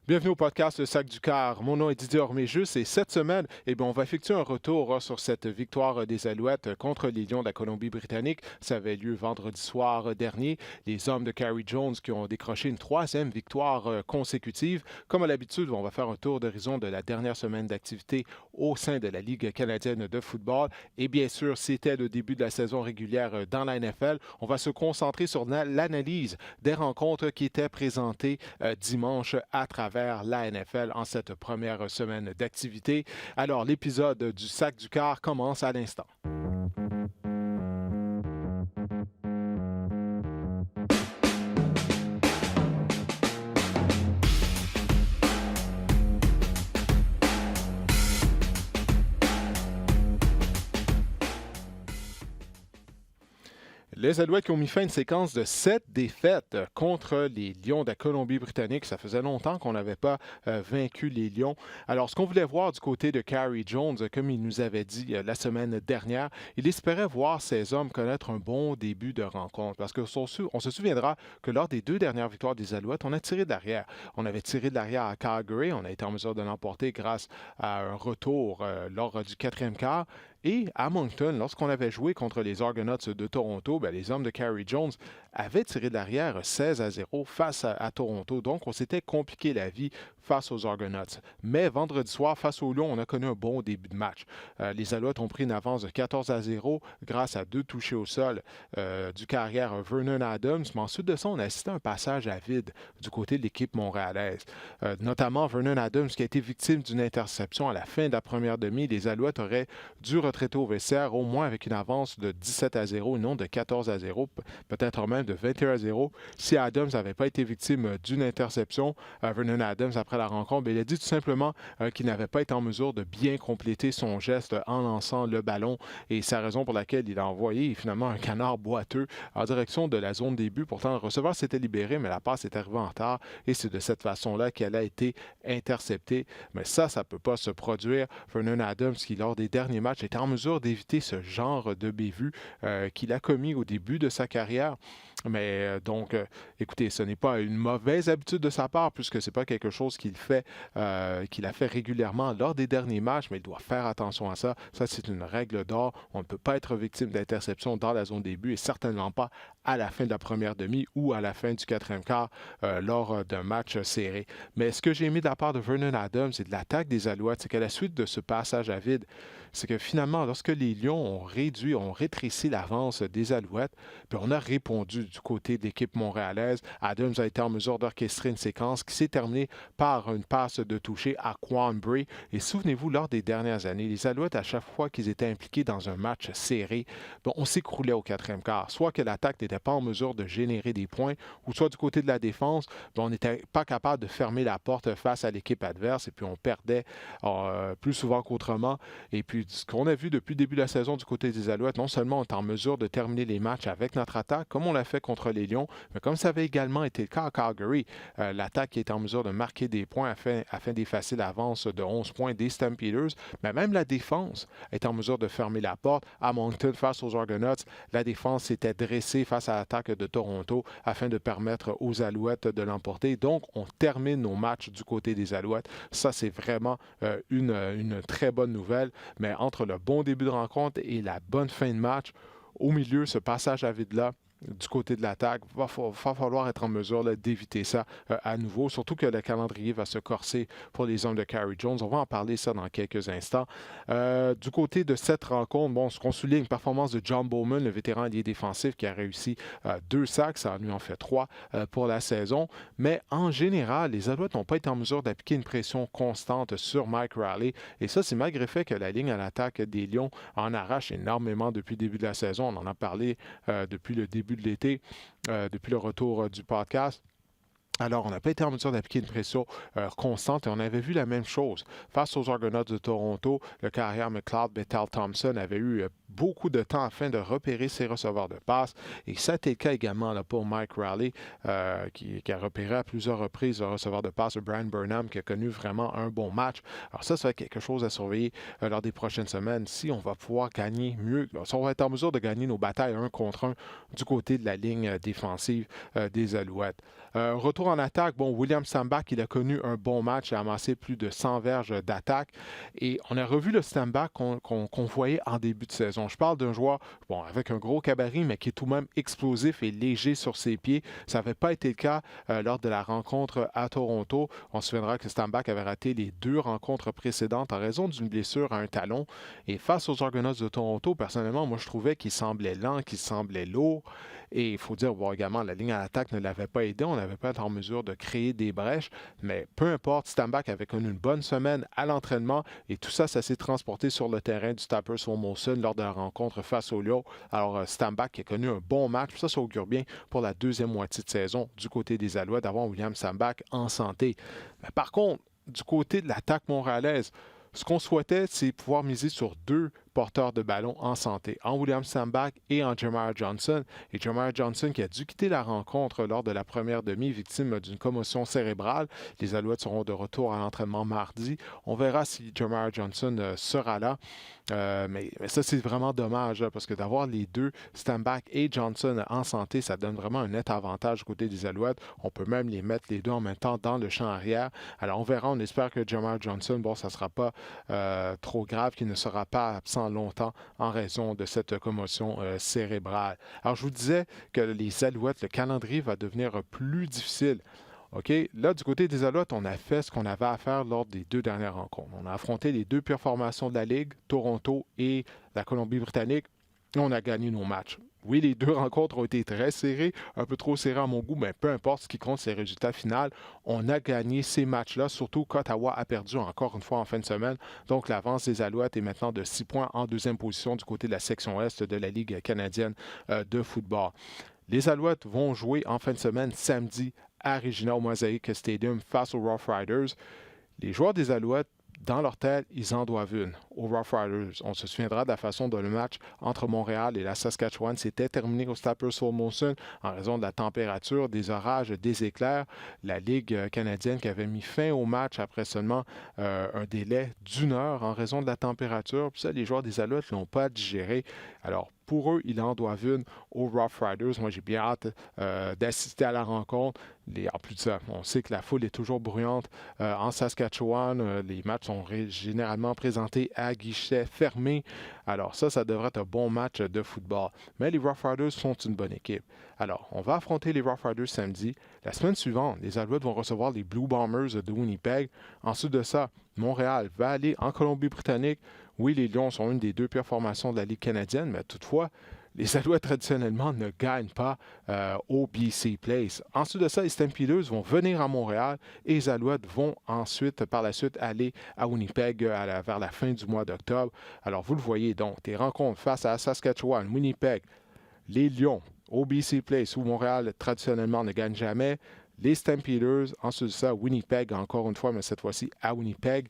Bienvenue au podcast Le Sac du Cœur. Mon nom est Didier Orméjus et cette semaine, on va effectuer un retour sur cette victoire des Alouettes contre les Lions de la Colombie-Britannique. Ça avait lieu vendredi soir dernier. Les hommes de Carey Jones qui ont décroché une troisième victoire consécutive. Comme à l'habitude, on va faire un tour d'horizon de la dernière semaine d'activité au sein de la Ligue canadienne de football. Et bien sûr, c'était le début de la saison régulière dans la NFL. On va se concentrer sur l'analyse des rencontres qui étaient présentées dimanche à travers la NFL en cette première semaine d'activité. Alors, l'épisode du Sac du Cœur commence à l'instant. Les Alouettes qui ont mis fin à une séquence de 7 défaites contre les Lions de la Colombie-Britannique. Ça faisait longtemps qu'on n'avait pas vaincu les Lions. Alors, ce qu'on voulait voir du côté de Carey Jones, comme il nous avait dit la semaine dernière, il espérait voir ces hommes connaître un bon début de rencontre. Parce qu'on se souviendra que lors des deux dernières victoires des Alouettes, on a tiré de l'arrière. On avait tiré de l'arrière à Calgary. On a été en mesure de l'emporter grâce à un retour lors du quatrième quart. Et à Moncton, lorsqu'on avait joué contre les Argonauts de Toronto, les hommes de Carey Jones avaient tiré de l'arrière 16-0 face à Toronto. Donc, on s'était compliqué la vie face aux Argonauts. Mais vendredi soir, face aux Lions, on a connu un bon début de match. Les Alouettes ont pris une avance de 14-0 grâce à deux touchés au sol du carrière Vernon Adams. Mais ensuite de ça, on a assisté à un passage à vide du côté de l'équipe montréalaise. Notamment Vernon Adams qui a été victime d'une interception à la fin de la première demi. Les Alouettes auraient dû retraiter au vestiaire au moins avec une avance de 17-0 et non de 14-0, peut-être même de 21-0. Si Adams n'avait pas été victime d'une interception, Vernon Adams, après la rencontre, il a dit tout simplement qu'il n'avait pas été en mesure de bien compléter son geste en lançant le ballon et c'est la raison pour laquelle il a envoyé finalement un canard boiteux en direction de la zone des buts. Pourtant, le receveur s'était libéré, mais la passe est arrivée en retard et c'est de cette façon-là qu'elle a été interceptée. Mais ça ne peut pas se produire. Vernon Adams, qui lors des derniers matchs était en mesure d'éviter ce genre de bévue qu'il a commis au début de sa carrière. Mais écoutez, ce n'est pas une mauvaise habitude de sa part puisque ce n'est pas quelque chose qu'il a fait régulièrement lors des derniers matchs, mais il doit faire attention à ça. Ça, c'est une règle d'or. On ne peut pas être victime d'interception dans la zone des buts et certainement pas à la fin de la première demi ou à la fin du quatrième quart lors d'un match serré. Mais ce que j'ai aimé de la part de Vernon Adams et de l'attaque des Alouettes, c'est qu'à la suite de ce passage à vide, c'est que finalement, lorsque les Lions ont rétréci l'avance des Alouettes, puis on a répondu du côté de l'équipe montréalaise. Adams a été en mesure d'orchestrer une séquence qui s'est terminée par une passe de toucher à Quan Bray. Et souvenez-vous, lors des dernières années, les Alouettes, à chaque fois qu'ils étaient impliqués dans un match serré, on s'écroulait au quatrième quart. Soit que l'attaque n'était pas en mesure de générer des points, ou soit du côté de la défense, on n'était pas capable de fermer la porte face à l'équipe adverse, et puis on perdait plus souvent qu'autrement. Et puis, ce qu'on a vu depuis le début de la saison du côté des Alouettes, non seulement on est en mesure de terminer les matchs avec notre attaque, comme on l'a fait contre les Lions, mais comme ça avait également été le cas à Calgary, l'attaque est en mesure de marquer des points afin d'effacer l'avance de 11 points des Stampeders, mais même la défense est en mesure de fermer la porte. À Moncton, face aux Argonauts, la défense s'était dressée face à l'attaque de Toronto afin de permettre aux Alouettes de l'emporter. Donc, on termine nos matchs du côté des Alouettes. Ça, c'est vraiment une très bonne nouvelle, mais entre le bon début de rencontre et la bonne fin de match, au milieu, ce passage à vide-là, du côté de l'attaque, va falloir être en mesure d'éviter ça à nouveau, surtout que le calendrier va se corser pour les hommes de Carey Jones. On va en parler ça dans quelques instants. Du côté de cette rencontre, ce qu'on souligne, performance de John Bowman, le vétéran allié défensif qui a réussi 2 sacs, ça en lui en fait 3 pour la saison. Mais en général, les Alouettes n'ont pas été en mesure d'appliquer une pression constante sur Mike Reilly. Et ça, c'est malgré le fait que la ligne à l'attaque des Lions en arrache énormément depuis le début de la saison. On en a parlé depuis le début de l'été, depuis le retour du podcast. Alors, on n'a pas été en mesure d'appliquer une pression constante et on avait vu la même chose. Face aux Argonauts de Toronto, le carrière McLeod Bethel Thompson avait eu beaucoup de temps afin de repérer ses receveurs de passe. Et ça a été le cas également là, pour Mike Raleigh, qui a repéré à plusieurs reprises le receveur de passe de Brian Burnham, qui a connu vraiment un bon match. Alors ça va être quelque chose à surveiller lors des prochaines semaines. Si on va pouvoir gagner mieux, si on va être en mesure de gagner nos batailles 1 contre 1 du côté de la ligne défensive des Alouettes. Retour en attaque, bon, William Stanback, il a connu un bon match, il a amassé plus de 100 verges d'attaque et on a revu le Stanback qu'on voyait en début de saison. Je parle d'un joueur, bon, avec un gros gabarit, mais qui est tout de même explosif et léger sur ses pieds. Ça n'avait pas été le cas lors de la rencontre à Toronto. On se souviendra que Stanback avait raté les 2 rencontres précédentes en raison d'une blessure à un talon. Et face aux Argonauts de Toronto, personnellement, moi, je trouvais qu'il semblait lent, qu'il semblait lourd. Et il faut dire, bon, également, la ligne à l'attaque ne l'avait pas aidé. On n'avait pas été en mesure de créer des brèches. Mais peu importe, Stanback avait connu une bonne semaine à l'entraînement. Et tout ça, ça s'est transporté sur le terrain du Tapper sur Molson lors de la rencontre face aux Lions. Alors, Stanback a connu un bon match. Ça augure bien pour la deuxième moitié de saison du côté des Alouettes d'avoir William Stanback en santé. Mais par contre, du côté de l'attaque montréalaise, ce qu'on souhaitait, c'est pouvoir miser sur 2 porteurs de ballon en santé, en William Stanback et en Jeremiah Johnson. Et Jeremiah Johnson qui a dû quitter la rencontre lors de la première demi, victime d'une commotion cérébrale. Les Alouettes seront de retour à l'entraînement mardi. On verra si Jeremiah Johnson sera là. Mais ça, c'est vraiment dommage là, parce que d'avoir les 2, Stanback et Johnson, en santé, ça donne vraiment un net avantage du côté des Alouettes. On peut même les mettre les 2 en même temps dans le champ arrière. Alors, on verra. On espère que Jeremiah Johnson, bon, ça ne sera pas trop grave, qu'il ne sera pas absent longtemps en raison de cette commotion cérébrale. Alors, je vous disais que les Alouettes, le calendrier va devenir plus difficile. OK? Là, du côté des Alouettes, on a fait ce qu'on avait à faire lors des 2 dernières rencontres. On a affronté les 2 pires formations de la Ligue, Toronto et la Colombie-Britannique. Et on a gagné nos matchs. Oui, les 2 rencontres ont été très serrées, un peu trop serrées à mon goût, mais peu importe, ce qui compte, c'est le résultat final. On a gagné ces matchs-là, surtout qu'Ottawa a perdu encore une fois en fin de semaine. Donc, l'avance des Alouettes est maintenant de 6 points en 2e position du côté de la section Est de la Ligue canadienne de football. Les Alouettes vont jouer en fin de semaine samedi à Regina au Mosaic Stadium face aux Rough Riders. Les joueurs des Alouettes, dans leur tête, ils en doivent une aux Rough Riders. On se souviendra de la façon dont le match entre Montréal et la Saskatchewan s'était terminé au Staples Molson en raison de la température, des orages, des éclairs. La Ligue canadienne qui avait mis fin au match après seulement un délai d'1 heure en raison de la température. Puis ça, les joueurs des Alouettes ne l'ont pas digéré. Alors, pour eux, ils en doivent une aux Rough Riders. Moi, j'ai bien hâte d'assister à la rencontre. En plus de ça, on sait que la foule est toujours bruyante en Saskatchewan. Les matchs sont généralement présentés à guichet fermé. Alors ça devrait être un bon match de football. Mais les Rough Riders sont une bonne équipe. Alors, on va affronter les Rough Riders samedi. La semaine suivante, les Alouettes vont recevoir les Blue Bombers de Winnipeg. Ensuite de ça, Montréal va aller en Colombie-Britannique. Oui, les Lions sont une des 2 pires formations de la Ligue canadienne, mais toutefois, les Alouettes traditionnellement ne gagnent pas au BC Place. Ensuite de ça, les Stampeders vont venir à Montréal et les Alouettes vont ensuite, par la suite, aller à Winnipeg vers la fin du mois d'octobre. Alors, vous le voyez donc, des rencontres face à Saskatchewan, Winnipeg, les Lions, au BC Place, où Montréal traditionnellement ne gagne jamais, les Stampeders, ensuite de ça, Winnipeg, encore une fois, mais cette fois-ci à Winnipeg.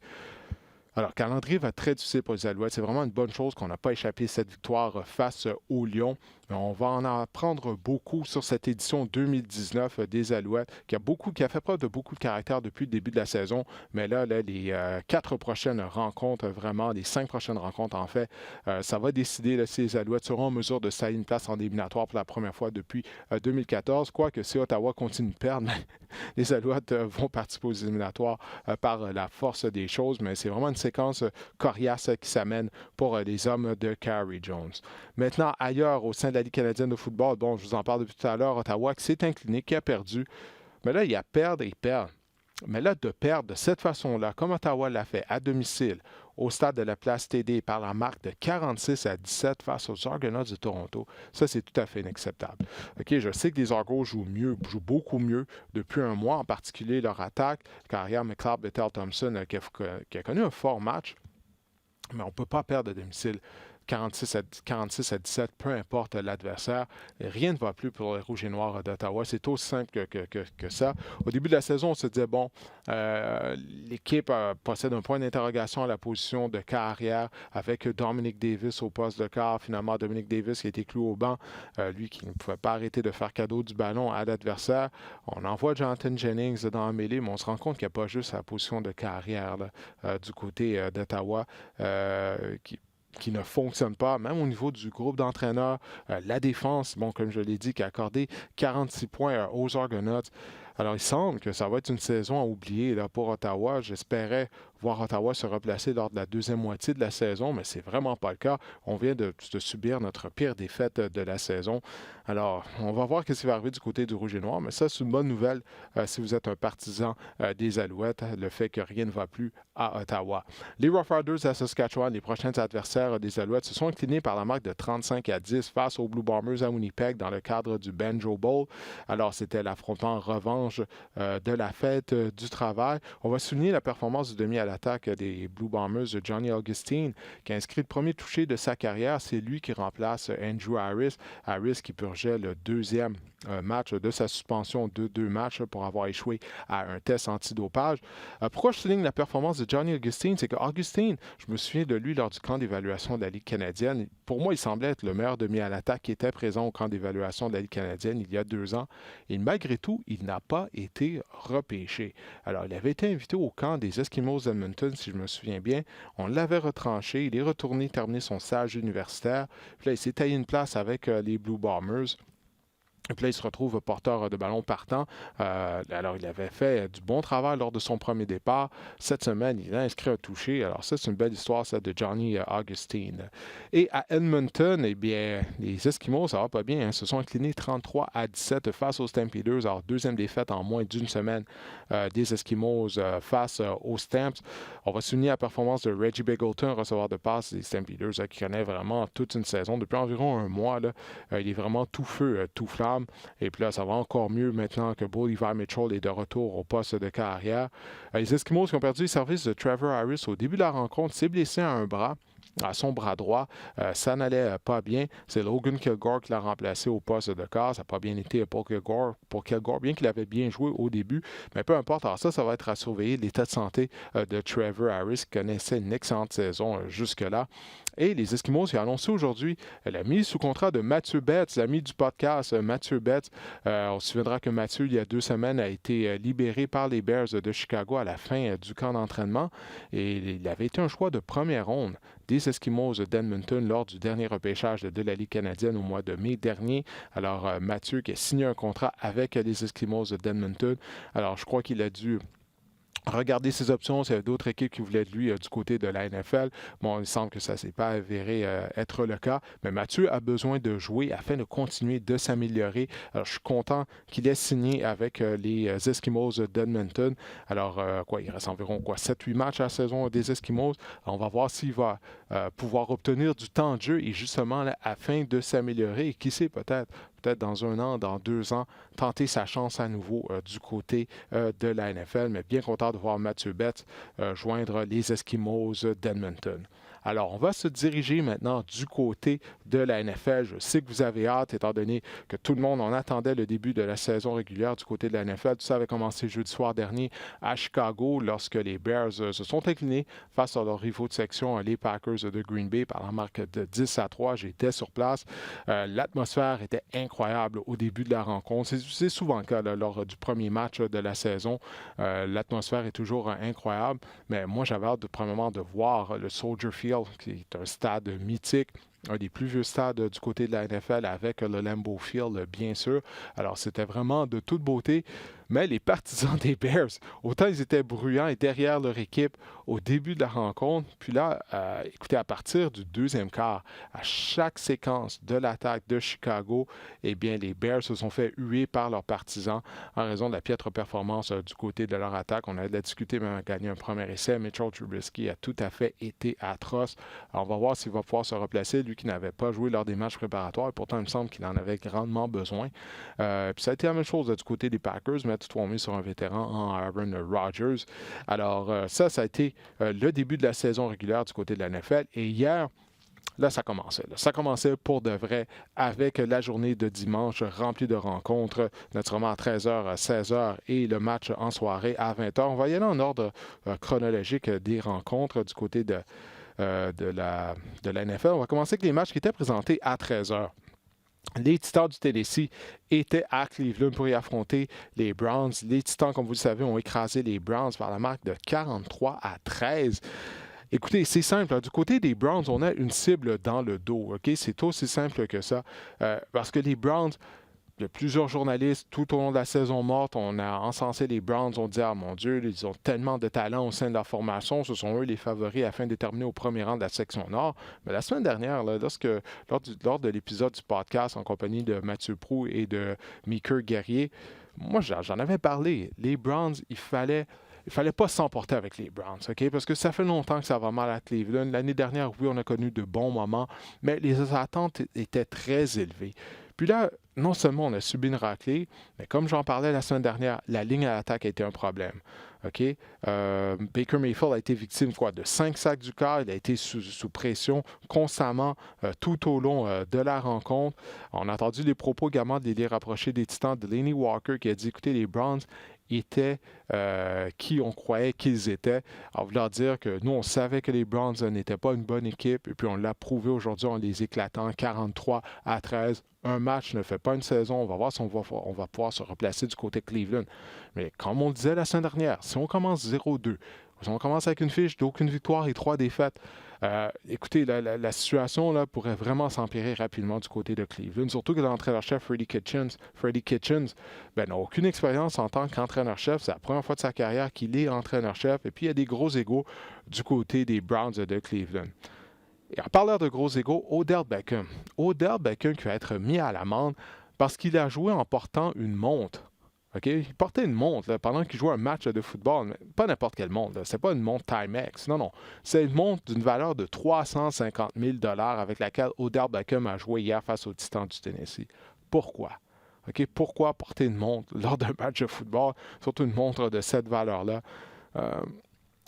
Alors, le calendrier va être très difficile pour les Alouettes. C'est vraiment une bonne chose qu'on n'a pas échappé cette victoire face aux Lions. Mais on va en apprendre beaucoup sur cette édition 2019 des Alouettes, qui a fait preuve de beaucoup de caractère depuis le début de la saison. Mais là les 4 prochaines rencontres, vraiment, les 5 prochaines rencontres, en fait, ça va décider là, si les Alouettes seront en mesure de saillir une place en éliminatoire pour la première fois depuis 2014. Quoique si Ottawa continue de perdre, les Alouettes vont participer aux éliminatoires par la force des choses. Mais c'est vraiment une séquence coriace qui s'amène pour les hommes de Carey Jones. Maintenant, ailleurs, au sein de la Ligue canadienne de football, bon, je vous en parle depuis tout à l'heure, Ottawa qui s'est incliné, qui a perdu. Mais là, il y a perdre et perdre. Mais là, de perdre de cette façon-là, comme Ottawa l'a fait à domicile, au stade de la Place TD par la marque de 46-17 face aux Argonauts de Toronto, ça, c'est tout à fait inacceptable. OK, je sais que les Argos jouent beaucoup mieux depuis un mois, en particulier leur attaque. Carrière McLeod, Bethel Thompson, qui a connu un fort match, mais on ne peut pas perdre à domicile. 46 à 17, peu importe l'adversaire. Rien ne va plus pour les Rouges et Noirs d'Ottawa. C'est aussi simple que ça. Au début de la saison, on se disait, bon, l'équipe possède un point d'interrogation à la position de carrière avec Dominic Davis au poste de quart. Finalement, Dominic Davis qui a été cloué au banc, lui qui ne pouvait pas arrêter de faire cadeau du ballon à l'adversaire. On envoie Jonathan Jennings dans la mêlée, mais on se rend compte qu'il n'y a pas juste la position de carrière là, du côté d'Ottawa qui ne fonctionne pas, même au niveau du groupe d'entraîneurs. La défense, bon, comme je l'ai dit, qui a accordé 46 points aux Argonauts. Alors, il semble que ça va être une saison à oublier là, pour Ottawa. J'espérais voir Ottawa se replacer lors de la deuxième moitié de la saison, mais c'est vraiment pas le cas. On vient de subir notre pire défaite de la saison. Alors, on va voir ce qui va arriver du côté du Rouge et Noir, mais ça, c'est une bonne nouvelle si vous êtes un partisan des Alouettes, le fait que rien ne va plus à Ottawa. Les Rough Riders à Saskatchewan, les prochains adversaires des Alouettes, se sont inclinés par la marque de 35 à 10 face aux Blue Bombers à Winnipeg dans le cadre du Banjo Bowl. Alors, c'était l'affrontement revanche de la fête du travail. On va souligner la performance du demi à l'attaque des Blue Bombers de Johnny Augustine, qui a inscrit le premier touché de sa carrière. C'est lui qui remplace Andrew Harris. Harris qui purgeait le deuxième match de sa suspension de 2 matchs pour avoir échoué à un test antidopage. Pourquoi je souligne la performance de Johnny Augustine? C'est que Augustine, je me souviens de lui lors du camp d'évaluation de la Ligue canadienne. Pour moi, il semblait être le meilleur demi à l'attaque qui était présent au camp d'évaluation de la Ligue canadienne il y a 2 ans. Et malgré tout, il n'a pas été repêché. Alors, il avait été invité au camp des Eskimos d'Edmonton, si je me souviens bien. On l'avait retranché. Il est retourné terminer son stage universitaire. Puis là, il s'est taillé une place avec les Blue Bombers. Et puis là, il se retrouve porteur de ballon partant. Alors, il avait fait du bon travail lors de son premier départ. Cette semaine, il a inscrit un touché. Alors, ça, c'est une belle histoire, celle de Johnny Augustine. Et à Edmonton, eh bien, les Eskimos, ça va pas bien. Se sont inclinés 33 à 17 face aux Stampeders. Alors, deuxième défaite en moins d'une semaine des Eskimos face aux Stamps. On va souligner la performance de Reggie Begelton, receveur de passe des Stampeders, qui connaît vraiment toute une saison. Depuis environ un mois, là, il est vraiment tout feu, tout flamme. Et puis là, ça va encore mieux maintenant que Bolivar Mitchell est de retour au poste de carrière. Les Eskimos qui ont perdu le service de Trevor Harris au début de la rencontre, s'est blessé à un bras. À son bras droit, ça n'allait pas bien. C'est Logan Kilgore qui l'a remplacé au poste de quart. Ça n'a pas bien été pour Kilgore, bien qu'il avait bien joué au début. Mais peu importe, alors ça va être à surveiller l'état de santé de Trevor Harris, qui connaissait une excellente saison jusque-là. Et les Eskimos ont annoncé aujourd'hui la mise sous contrat de Mathieu Betts, l'ami du podcast Mathieu Betts. On se souviendra que Mathieu, il y a 2 semaines, a été libéré par les Bears de Chicago à la fin du camp d'entraînement. Et il avait été un choix de première ronde des Eskimos d'Edmonton lors du dernier repêchage de la Ligue canadienne au mois de mai dernier. Alors, Mathieu qui a signé un contrat avec les Eskimos d'Edmonton. Alors, je crois qu'il a dû regarder ses options, s'il y avait d'autres équipes qui voulaient de lui du côté de la NFL. Bon, il semble que ça ne s'est pas avéré être le cas, mais Mathieu a besoin de jouer afin de continuer de s'améliorer. Alors, je suis content qu'il ait signé avec les Eskimos d'Edmonton. Alors, il reste environ 7-8 matchs à la saison des Eskimos. Alors, on va voir s'il va pouvoir obtenir du temps de jeu et justement là, afin de s'améliorer et qui sait peut-être dans 1 an, dans 2 ans, tenter sa chance à nouveau du côté de la NFL. Mais bien content de voir Mathieu Betts joindre les Eskimos d'Edmonton. Alors, on va se diriger maintenant du côté de la NFL. Je sais que vous avez hâte, étant donné que tout le monde en attendait le début de la saison régulière du côté de la NFL. Tout ça avait commencé jeudi soir dernier à Chicago, lorsque les Bears se sont inclinés face à leurs rivaux de section, les Packers de Green Bay, par la marque de 10-3. J'étais sur place. L'atmosphère était incroyable au début de la rencontre. C'est souvent le cas là, lors du premier match de la saison. L'atmosphère est toujours incroyable, mais moi, j'avais hâte premièrement de voir le Soldier Field, qui est un stade mythique, un des plus vieux stades du côté de la NFL avec le Lambeau Field, bien sûr. Alors, c'était vraiment de toute beauté. Mais les partisans des Bears, autant ils étaient bruyants et derrière leur équipe au début de la rencontre. Puis là, écoutez, à partir du deuxième quart, à chaque séquence de l'attaque de Chicago, eh bien, les Bears se sont fait huer par leurs partisans en raison de la piètre performance du côté de leur attaque. On a de la discuter, même à gagner un premier essai. Mitchell Trubisky a tout à fait été atroce. Alors, on va voir s'il va pouvoir se replacer, lui qui n'avait pas joué lors des matchs préparatoires. Et pourtant, il me semble qu'il en avait grandement besoin. Puis ça a été la même chose du côté des Packers, mais tout tombé sur un vétéran en Aaron Rodgers. Alors, ça a été le début de la saison régulière du côté de la NFL. Et hier, Là, ça commençait. Là. Ça commençait pour de vrai avec la journée de dimanche remplie de rencontres, naturellement à 13h, à 16h et le match en soirée à 20h. On va y aller en ordre chronologique des rencontres du côté de la NFL. On va commencer avec les matchs qui étaient présentés à 13h. Les Titans du Tennessee étaient à Cleveland pour y affronter les Browns. Les Titans, comme vous le savez, ont écrasé les Browns par la marque de 43-13. Écoutez, c'est simple. Hein. Du côté des Browns, on a une cible dans le dos. OK? C'est aussi simple que ça. Parce que les Browns, il y a plusieurs journalistes tout au long de la saison morte, on a encensé les Browns, on dit « Ah mon Dieu, ils ont tellement de talent au sein de leur formation, ce sont eux les favoris afin de terminer au premier rang de la section Nord. » Mais la semaine dernière, là, lors de l'épisode du podcast en compagnie de Mathieu Proulx et de Meeker Guerrier, moi j'en avais parlé. Les Browns, il fallait pas s'emporter avec les Browns, OK? Parce que ça fait longtemps que ça va mal à Cleveland. L'année dernière, oui, on a connu de bons moments, mais les attentes étaient très élevées. Puis là, non seulement on a subi une raclée, mais comme j'en parlais la semaine dernière, la ligne à l'attaque a été un problème. OK? Baker Mayfield a été victime de 5 sacs du corps. Il a été sous pression constamment tout au long de la rencontre. On a entendu les propos également de l'idée rapprochée des Titans de Laney Walker qui a dit, écoutez, les Browns étaient qui on croyait qu'ils étaient. En voulant dire que nous, on savait que les Browns n'étaient pas une bonne équipe et puis on l'a prouvé aujourd'hui en les éclatant 43-13. Un match ne fait pas une saison. On va voir si on va pouvoir se replacer du côté de Cleveland. Mais comme on le disait la semaine dernière, si on commence 0-2, si on commence avec une fiche d'aucune victoire et 3 défaites, écoutez, la situation là, pourrait vraiment s'empirer rapidement du côté de Cleveland. Surtout que l'entraîneur-chef Freddie Kitchens n'a aucune expérience en tant qu'entraîneur-chef. C'est la première fois de sa carrière qu'il est entraîneur-chef. Et puis, il y a des gros égos du côté des Browns de Cleveland. Et en parlant de gros égos, Odell Beckham. Odell Beckham qui va être mis à l'amende parce qu'il a joué en portant une montre. Okay? Il portait une montre là, pendant qu'il jouait un match de football. Mais pas n'importe quelle montre. Ce n'est pas une montre Timex. Non, non. C'est une montre d'une valeur de 350 000 avec laquelle Odell Beckham a joué hier face aux Titans du Tennessee. Pourquoi? Okay? Pourquoi porter une montre lors d'un match de football, surtout une montre de cette valeur-là?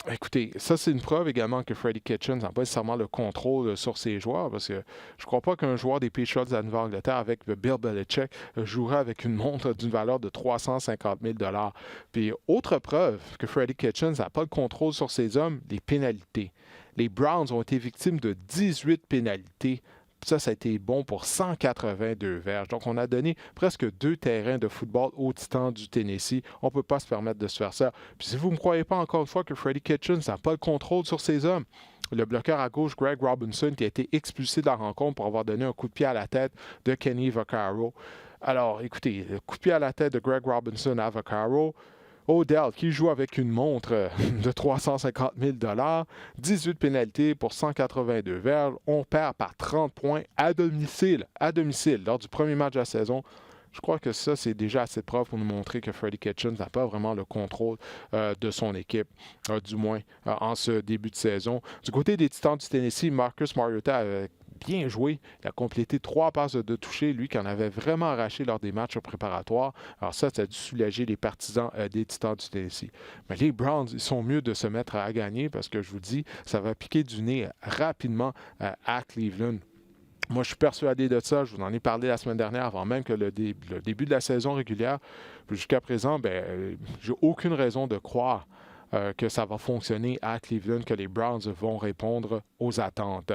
Écoutez, ça c'est une preuve également que Freddie Kitchens n'a pas nécessairement le contrôle sur ses joueurs parce que je ne crois pas qu'un joueur des Patriots de la Nouvelle-Angleterre avec Bill Belichick jouerait avec une montre d'une valeur de 350 000 $. Puis autre preuve que Freddie Kitchens n'a pas le contrôle sur ses hommes, les pénalités. Les Browns ont été victimes de 18 pénalités. Ça a été bon pour 182 verges. Donc, on a donné presque 2 terrains de football aux Titans du Tennessee. On ne peut pas se permettre de se faire ça. Puis si vous ne me croyez pas encore une fois que Freddie Kitchens n'a pas le contrôle sur ses hommes, le bloqueur à gauche, Greg Robinson, qui a été expulsé de la rencontre pour avoir donné un coup de pied à la tête de Kenny Vaccaro. Alors, écoutez, le coup de pied à la tête de Greg Robinson à Vaccaro, Odell, qui joue avec une montre de 350 000 $, 18 pénalités pour 182 verges. On perd par 30 points à domicile, lors du premier match de la saison. Je crois que ça, c'est déjà assez de preuve pour nous montrer que Freddie Kitchens n'a pas vraiment le contrôle de son équipe, du moins en ce début de saison. Du côté des Titans du Tennessee, Marcus Mariota a bien joué. Il a complété 3 passes de toucher, lui qui en avait vraiment arraché lors des matchs préparatoires. Alors ça a dû soulager les partisans des Titans du Tennessee. Mais les Browns, ils sont mieux de se mettre à gagner parce que je vous dis, ça va piquer du nez rapidement à Cleveland. Moi, je suis persuadé de ça. Je vous en ai parlé la semaine dernière, avant même que le début de la saison régulière. Jusqu'à présent, j'ai aucune raison de croire que ça va fonctionner à Cleveland, que les Browns vont répondre aux attentes.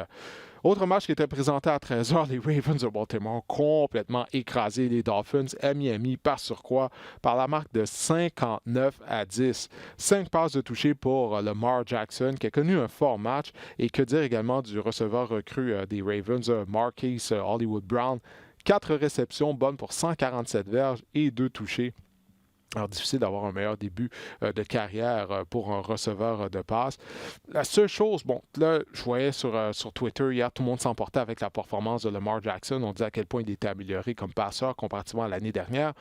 Autre match qui était présenté à 13h, les Ravens de Baltimore ont complètement écrasé les Dolphins à Miami par surcroît par la marque de 59-10. 5 passes de toucher pour Lamar Jackson qui a connu un fort match et que dire également du receveur recru des Ravens, Marquise Hollywood Brown. 4 réceptions bonnes pour 147 verges et 2 touchés. Alors, difficile d'avoir un meilleur début de carrière pour un receveur de passe. La seule chose, là, je voyais sur Twitter hier, tout le monde s'emportait avec la performance de Lamar Jackson. On disait à quel point il était amélioré comme passeur comparativement à l'année dernière.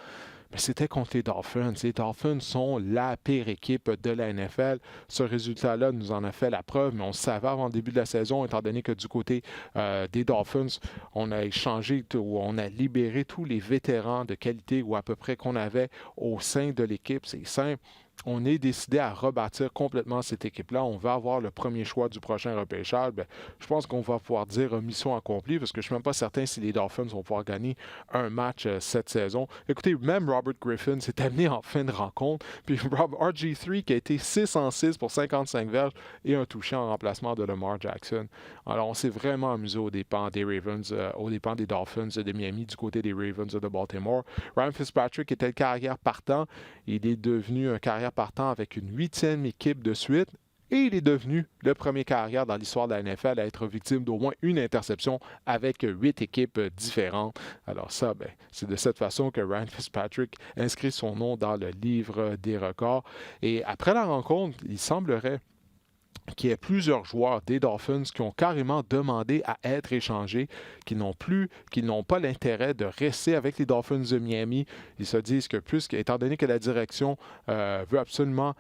Mais c'était contre les Dolphins. Les Dolphins sont la pire équipe de la NFL. Ce résultat-là nous en a fait la preuve, mais on le savait avant le début de la saison, étant donné que du côté des Dolphins, on a échangé ou on a libéré tous les vétérans de qualité ou à peu près qu'on avait au sein de l'équipe. C'est simple. on est décidé à rebâtir complètement cette équipe-là. On va avoir le premier choix du prochain repêchage. Bien, je pense qu'on va pouvoir dire mission accomplie parce que je ne suis même pas certain si les Dolphins vont pouvoir gagner un match cette saison. Écoutez, même Robert Griffin s'est amené en fin de rencontre. Puis RG3 qui a été 6 en 6 pour 55 verges et un touché en remplacement de Lamar Jackson. Alors, on s'est vraiment amusé aux dépens des Ravens, aux dépens des Dolphins de Miami du côté des Ravens de Baltimore. Ryan Fitzpatrick était le carrière partant. Il est devenu un carrière partant avec une 8e équipe de suite. Et il est devenu le premier carrière dans l'histoire de la NFL à être victime d'au moins une interception avec 8 équipes différentes. Alors ça, c'est de cette façon que Ryan Fitzpatrick inscrit son nom dans le livre des records. Et après la rencontre, il semblerait qu'il y ait plusieurs joueurs des Dolphins qui ont carrément demandé à être échangés, qui n'ont pas l'intérêt de rester avec les Dolphins de Miami. Ils se disent que étant donné que la direction veut absolument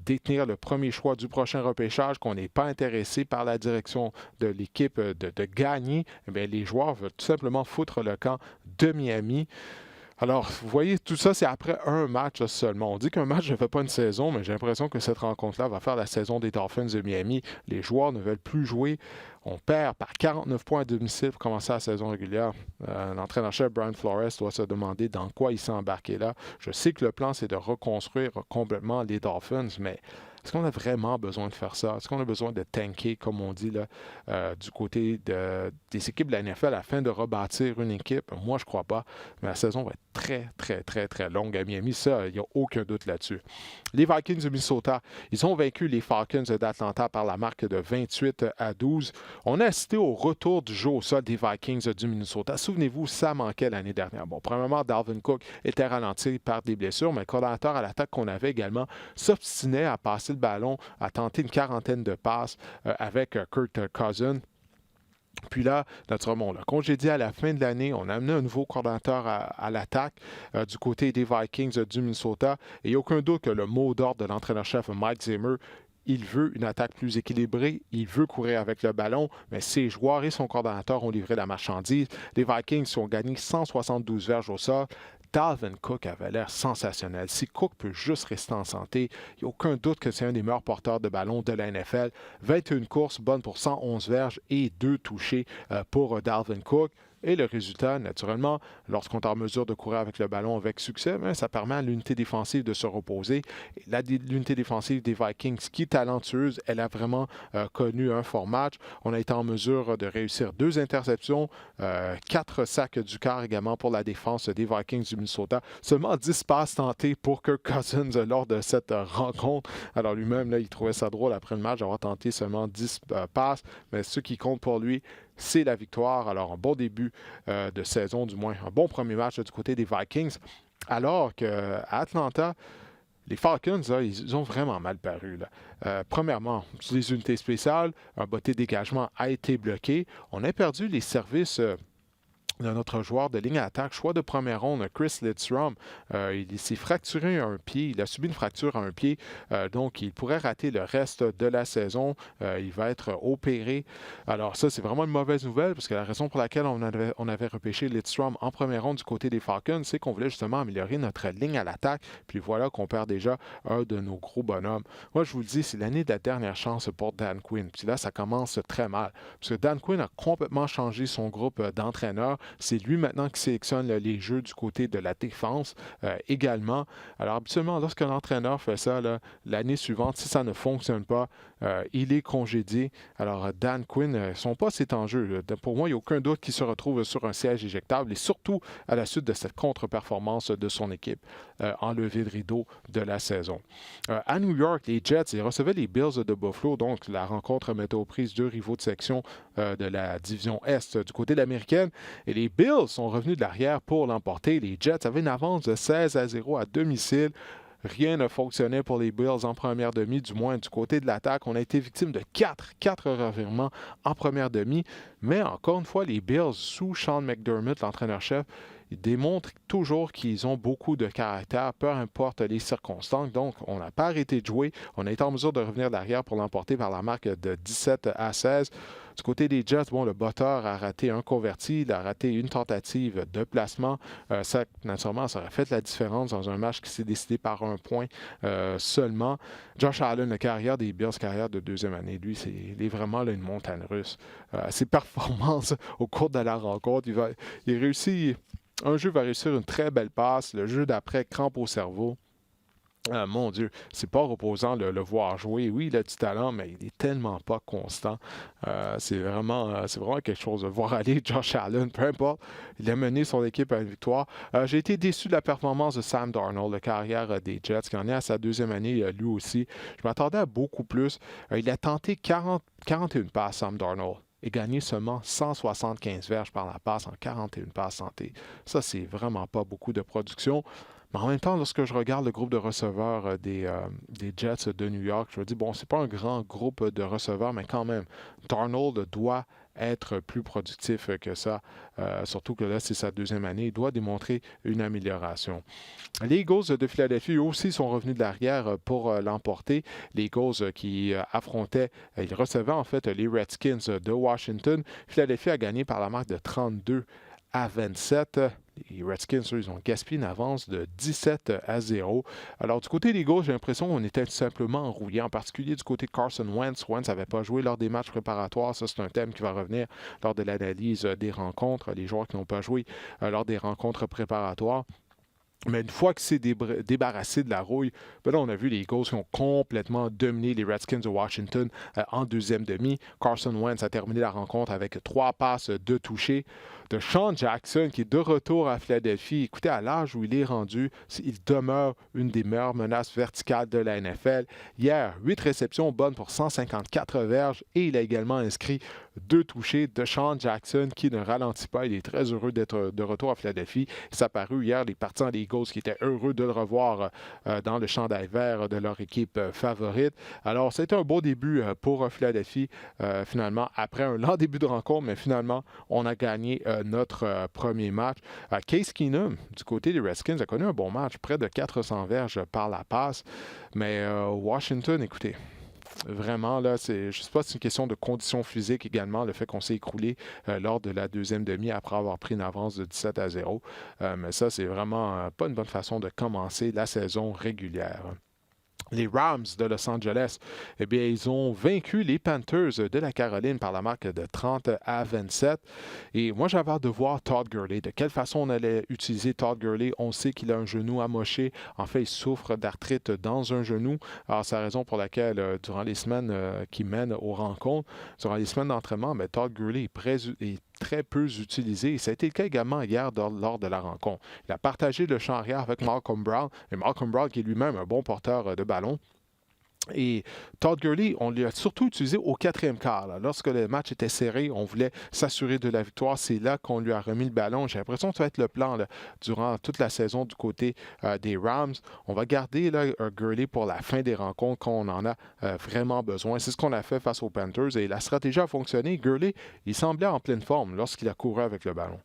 détenir le premier choix du prochain repêchage, qu'on n'est pas intéressé par la direction de l'équipe de gagner, les joueurs veulent tout simplement foutre le camp de Miami. Alors, vous voyez, tout ça, c'est après un match seulement. On dit qu'un match ne fait pas une saison, mais j'ai l'impression que cette rencontre-là va faire la saison des Dolphins de Miami. Les joueurs ne veulent plus jouer. On perd par 49 points à domicile pour commencer la saison régulière. L'entraîneur-chef Brian Flores doit se demander dans quoi il s'est embarqué là. Je sais que le plan, c'est de reconstruire complètement les Dolphins, mais est-ce qu'on a vraiment besoin de faire ça? Est-ce qu'on a besoin de tanker, comme on dit, là, du côté des équipes de la NFL afin de rebâtir une équipe? Moi, je ne crois pas. Mais la saison va être très, très, très, très longue à Miami. Ça, il n'y a aucun doute là-dessus. Les Vikings de Minnesota, ils ont vaincu les Falcons d'Atlanta par la marque de 28-12. On a assisté au retour du jeu au sol des Vikings du Minnesota. Souvenez-vous, ça manquait l'année dernière. Bon, premièrement, Dalvin Cook était ralenti par des blessures, mais le coordonnateur à l'attaque qu'on avait également s'obstinait à passer le ballon, à tenter une quarantaine de passes avec Kirk Cousins. Puis là, naturellement, on l'a congédié à la fin de l'année. On a amené un nouveau coordonnateur à l'attaque du côté des Vikings du Minnesota. Et il n'y a aucun doute que le mot d'ordre de l'entraîneur-chef Mike Zimmer, il veut une attaque plus équilibrée, il veut courir avec le ballon, mais ses joueurs et son coordonnateur ont livré la marchandise. Les Vikings ont gagné 172 verges au sol. Dalvin Cook avait l'air sensationnel. Si Cook peut juste rester en santé, il n'y a aucun doute que c'est un des meilleurs porteurs de ballon de la NFL. 21 courses, bonnes pour 111 verges et 2 touchés pour Dalvin Cook. Et le résultat, naturellement, lorsqu'on est en mesure de courir avec le ballon avec succès, ça permet à l'unité défensive de se reposer. L'unité défensive des Vikings, qui est talentueuse, elle a vraiment connu un fort match. On a été en mesure de réussir 2 interceptions, 4 sacs du quart également pour la défense des Vikings du Minnesota. Seulement 10 passes tentées pour Kirk Cousins lors de cette rencontre. Alors lui-même, là, il trouvait ça drôle après le match d'avoir tenté seulement 10 passes, mais ce qui compte pour lui, c'est la victoire. Alors, un bon début de saison, du moins un bon premier match du côté des Vikings. Alors qu'à Atlanta, les Falcons, là, ils ont vraiment mal paru. Premièrement, les unités spéciales, un botté de dégagement a été bloqué. On a perdu les services de notre joueur de ligne à attaque, choix de première ronde, Chris Lidstrom. Il s'est fracturé un pied, il a subi une fracture à un pied, donc il pourrait rater le reste de la saison. Il va être opéré. Alors ça, c'est vraiment une mauvaise nouvelle, parce que la raison pour laquelle on avait repêché Lidstrom en première ronde du côté des Falcons, c'est qu'on voulait justement améliorer notre ligne à l'attaque, puis voilà qu'on perd déjà un de nos gros bonhommes. Moi, je vous le dis, c'est l'année de la dernière chance pour Dan Quinn. Puis là, ça commence très mal, parce que Dan Quinn a complètement changé son groupe d'entraîneurs. C'est lui maintenant qui sélectionne les jeux du côté de la défense également. Alors habituellement, lorsque l'entraîneur fait ça, l'année suivante, si ça ne fonctionne pas, il est congédié. Alors Dan Quinn, son poste est en jeu. Pour moi, il n'y a aucun doute qu'il se retrouve sur un siège éjectable et surtout à la suite de cette contre-performance de son équipe en levée de rideau de la saison. À New York, les Jets, ils recevaient les Bills de Buffalo, donc la rencontre mettait aux prises 2 rivaux de section de la division Est du côté de l'américaine. Et les Bills sont revenus de l'arrière pour l'emporter. Les Jets avaient une avance de 16-0 à domicile. Rien ne fonctionnait pour les Bills en première demi, du moins du côté de l'attaque. On a été victime de 4 revirements en première demi. Mais encore une fois, les Bills, sous Sean McDermott, l'entraîneur-chef, ils démontrent toujours qu'ils ont beaucoup de caractère, peu importe les circonstances. Donc, on n'a pas arrêté de jouer. On a été en mesure de revenir d'arrière pour l'emporter par la marque de 17-16. Du côté des Jets, bon, le botteur a raté un converti, il a raté une tentative de placement. Ça, naturellement, ça aurait fait la différence dans un match qui s'est décidé par un point seulement. Josh Allen, la carrière des Bills, carrière de deuxième année, lui, il est vraiment là, une montagne russe. Ses performances au cours de la rencontre, il réussit. Un jeu va réussir une très belle passe. Le jeu d'après, crampe au cerveau. Mon Dieu, c'est pas reposant de le voir jouer. Oui, il a du talent, mais il est tellement pas constant. C'est vraiment quelque chose de voir aller Josh Allen, peu importe. Il a mené son équipe à une victoire. J'ai été déçu de la performance de Sam Darnold, la carrière des Jets, qui en est à sa deuxième année lui aussi. Je m'attendais à beaucoup plus. Il a tenté 41 passes, Sam Darnold, et gagné seulement 175 verges par la passe en 41 passes tentées. Ça, c'est vraiment pas beaucoup de production. Mais en même temps, lorsque je regarde le groupe de receveurs des Jets de New York, je me dis, bon, c'est pas un grand groupe de receveurs, mais quand même, Darnold doit être plus productif que ça, surtout que là, c'est sa deuxième année. Il doit démontrer une amélioration. Les Eagles de Philadelphie aussi sont revenus de l'arrière pour l'emporter. Les Eagles qui affrontaient, ils recevaient en fait les Redskins de Washington. Philadelphie a gagné par la marque de 32-27. Les Redskins, eux, ils ont gaspillé une avance de 17-0. Alors, du côté des Eagles, j'ai l'impression qu'on était tout simplement enrouillés, en particulier du côté de Carson Wentz. Wentz n'avait pas joué lors des matchs préparatoires. Ça, c'est un thème qui va revenir lors de l'analyse des rencontres, les joueurs qui n'ont pas joué lors des rencontres préparatoires. Mais une fois qu'il s'est débarrassé de la rouille, ben là, on a vu les Eagles qui ont complètement dominé les Redskins de Washington en deuxième demi. Carson Wentz a terminé la rencontre avec 3 passes de toucher. De Sean Jackson, qui est de retour à Philadelphie. Écoutez, à l'âge où il est rendu, il demeure une des meilleures menaces verticales de la NFL. Hier, 8 réceptions bonnes pour 154 verges et il a également inscrit 2 touchés. De Sean Jackson, qui ne ralentit pas. Il est très heureux d'être de retour à Philadelphie. Ça a paru hier, les partisans des Eagles qui étaient heureux de le revoir dans le chandail vert de leur équipe favorite. Alors, c'était un beau début pour Philadelphie, finalement, après un lent début de rencontre, mais finalement, on a gagné notre premier match. Case Keenum, du côté des Redskins, a connu un bon match, près de 400 verges par la passe. Mais Washington, écoutez, vraiment, là, je ne sais pas si c'est une question de conditions physiques également, le fait qu'on s'est écroulé lors de la deuxième demi après avoir pris une avance de 17-0. Mais ça, c'est vraiment pas une bonne façon de commencer la saison régulière. Les Rams de Los Angeles, eh bien, ils ont vaincu les Panthers de la Caroline par la marque de 30-27. Et moi, j'avais hâte de voir Todd Gurley. De quelle façon on allait utiliser Todd Gurley? On sait qu'il a un genou amoché. En fait, il souffre d'arthrite dans un genou. Alors, c'est la raison pour laquelle, durant les semaines qui mènent aux rencontres, durant les semaines d'entraînement, mais Todd Gurley est très peu utilisé. Et ça a été le cas également hier lors de la rencontre. Il a partagé le champ arrière avec Malcolm Brown. Et Malcolm Brown, qui est lui-même un bon porteur de ballon. Et Todd Gurley, on l'a surtout utilisé au quatrième quart. Là. Lorsque le match était serré, on voulait s'assurer de la victoire. C'est là qu'on lui a remis le ballon. J'ai l'impression que ça va être le plan là, durant toute la saison du côté des Rams. On va garder là, Gurley pour la fin des rencontres quand on en a vraiment besoin. C'est ce qu'on a fait face aux Panthers et la stratégie a fonctionné. Gurley, il semblait en pleine forme lorsqu'il a couru avec le ballon.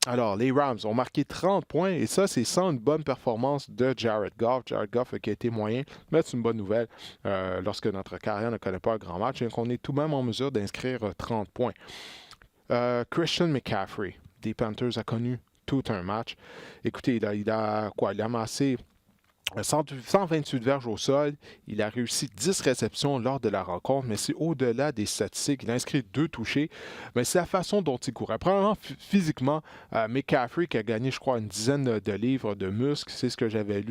Alors, les Rams ont marqué 30 points et ça, c'est sans une bonne performance de Jared Goff. Jared Goff qui a été moyen, mais c'est une bonne nouvelle lorsque notre carrière ne connaît pas un grand match et qu'on est tout de même en mesure d'inscrire 30 points. Christian McCaffrey, des Panthers, a connu tout un match. Écoutez, il a amassé 128 verges au sol. Il a réussi 10 réceptions lors de la rencontre, mais c'est au-delà des statistiques. Il a inscrit 2 touchés, mais c'est la façon dont il courait. Premièrement, physiquement, McCaffrey qui a gagné, je crois, une dizaine de livres de muscles, c'est ce que j'avais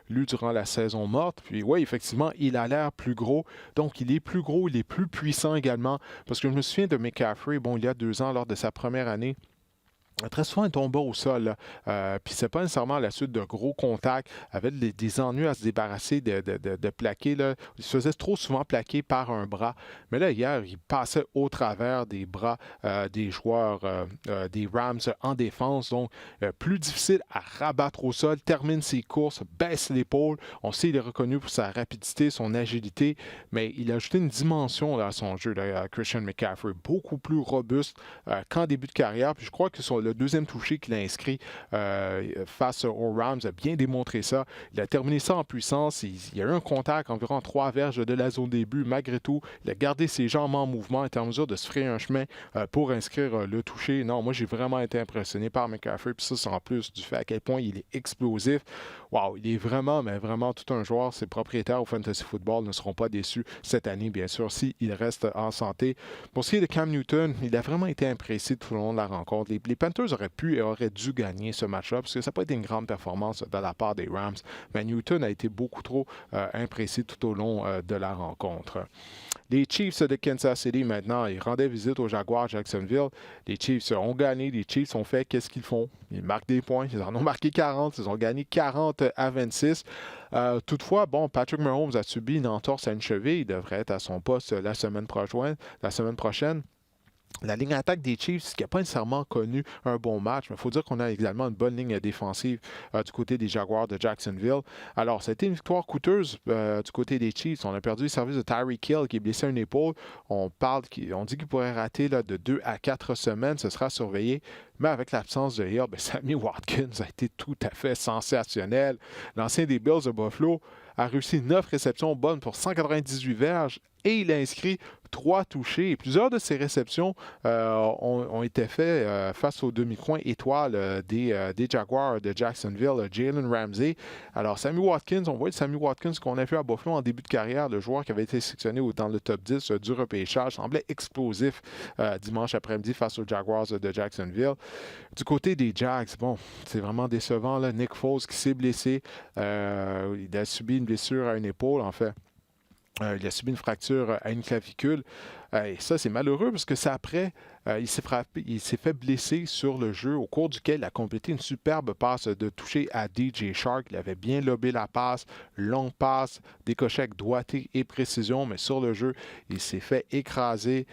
lu durant la saison morte. Puis oui, effectivement, il a l'air plus gros. Donc, il est plus gros, il est plus puissant également. Parce que je me souviens de McCaffrey, bon, il y a 2 ans, lors de sa première année Très souvent, il tombait au sol. Là. Puis c'est pas nécessairement à la suite de gros contacts. Avait des ennuis à se débarrasser de plaquer. Là. Il se faisait trop souvent plaquer par un bras. Mais là, hier, il passait au travers des bras des joueurs des Rams en défense. Donc, plus difficile à rabattre au sol, termine ses courses, baisse l'épaule. On sait qu'il est reconnu pour sa rapidité, son agilité, mais il a ajouté une dimension là, à son jeu, là, Christian McCaffrey, beaucoup plus robuste qu'en début de carrière. Puis je crois que le deuxième touché qu'il a inscrit face aux Rams a bien démontré ça. Il a terminé ça en puissance. Il y a eu un contact environ 3 verges de la zone début. Malgré tout, il a gardé ses jambes en mouvement, était en mesure de se frayer un chemin pour inscrire le touché. Non, moi, j'ai vraiment été impressionné par McCaffrey. Puis ça, c'est en plus du fait à quel point il est explosif. Wow, il est vraiment, mais vraiment tout un joueur. Ses propriétaires au Fantasy Football ne seront pas déçus cette année, bien sûr, s'il reste en santé. Pour ce qui est de Cam Newton, il a vraiment été imprécis tout au long de la rencontre. Les Panthers auraient pu et auraient dû gagner ce match-là parce que ça n'a pas été une grande performance de la part des Rams. Mais Newton a été beaucoup trop imprécis tout au long de la rencontre. Les Chiefs de Kansas City, maintenant, ils rendaient visite aux Jaguars Jacksonville. Les Chiefs ont gagné. Les Chiefs ont fait qu'est-ce qu'ils font? Ils marquent des points. Ils en ont marqué 40. Ils ont gagné 40-26. Toutefois, bon, Patrick Mahomes a subi une entorse à une cheville. Il devrait être à son poste la semaine prochaine. La ligne attaque des Chiefs, qui n'a pas nécessairement connu un bon match, mais il faut dire qu'on a également une bonne ligne défensive du côté des Jaguars de Jacksonville. Alors, ça a été une victoire coûteuse du côté des Chiefs. On a perdu le service de Tyreek Hill qui est blessé à une épaule. On dit qu'il pourrait rater là, de 2 à 4 semaines. Ce sera surveillé. Mais avec l'absence de Hill, Sammy Watkins a été tout à fait sensationnel. L'ancien des Bills de Buffalo a réussi 9 réceptions bonnes pour 198 verges et il a inscrit 3 touchés. Et plusieurs de ces réceptions ont été faites face au demi-coin étoile des Jaguars de Jacksonville, Jalen Ramsey. Alors, Sammy Watkins, on voit le Sammy Watkins qu'on a vu à Buffalo en début de carrière, le joueur qui avait été sélectionné dans le top 10 du repêchage, semblait explosif dimanche après-midi face aux Jaguars de Jacksonville. Du côté des Jags, bon, c'est vraiment décevant. Là. Nick Foles qui s'est blessé. Il a subi une blessure à une épaule, en fait. Il a subi une fracture à une clavicule. Et ça, c'est malheureux parce que c'est après, il s'est fait blesser sur le jeu au cours duquel il a complété une superbe passe de toucher à DJ Shark. Il avait bien lobé la passe, longue passe, décoché avec doigté et précision, mais sur le jeu, il s'est fait écraser.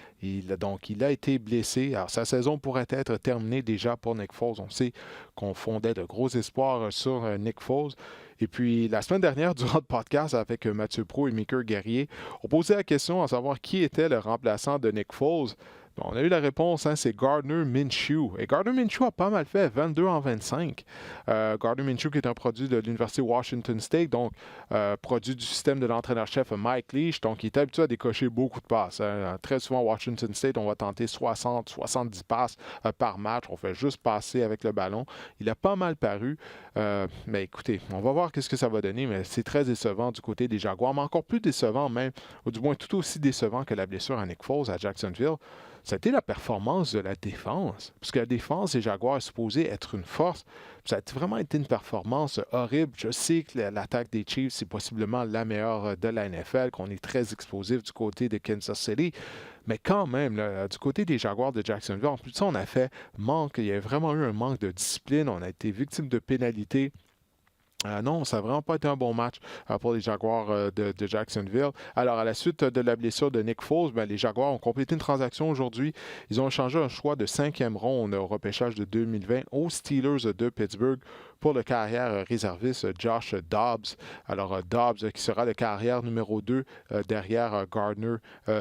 Donc, il a été blessé. Alors, sa saison pourrait être terminée déjà pour Nick Foles. On sait qu'on fondait de gros espoirs sur Nick Foles. Et puis, la semaine dernière, durant le podcast avec Mathieu Pro et Mickey Guerrier, on posait la question à savoir qui était le remplaçant de Nick Foles. Bon, on a eu la réponse, c'est Gardner Minshew. Et Gardner Minshew a pas mal fait, 22 en 25. Gardner Minshew qui est un produit de l'Université Washington State, donc produit du système de l'entraîneur-chef Mike Leach, donc il est habitué à décocher beaucoup de passes. Hein. Très souvent, à Washington State, on va tenter 60-70 passes par match. On fait juste passer avec le ballon. Il a pas mal paru. Mais écoutez, on va voir qu'est-ce que ça va donner, mais c'est très décevant du côté des Jaguars, mais encore plus décevant même, ou du moins tout aussi décevant que la blessure à Nick Foles à Jacksonville. Ça a été la performance de la défense. Parce que la défense des Jaguars est supposée être une force. Ça a vraiment été une performance horrible. Je sais que l'attaque des Chiefs, c'est possiblement la meilleure de la NFL, qu'on est très explosif du côté de Kansas City. Mais quand même, là, du côté des Jaguars de Jacksonville, en plus de ça, on a fait manque. Il y a vraiment eu un manque de discipline. On a été victime de pénalités. Non, ça n'a vraiment pas été un bon match pour les Jaguars de Jacksonville. Alors, à la suite de la blessure de Nick Foles, les Jaguars ont complété une transaction aujourd'hui. Ils ont échangé un choix de 5e ronde au repêchage de 2020 aux Steelers de Pittsburgh pour le carrière réserviste Josh Dobbs. Alors, Dobbs qui sera le carrière numéro 2 derrière Gardner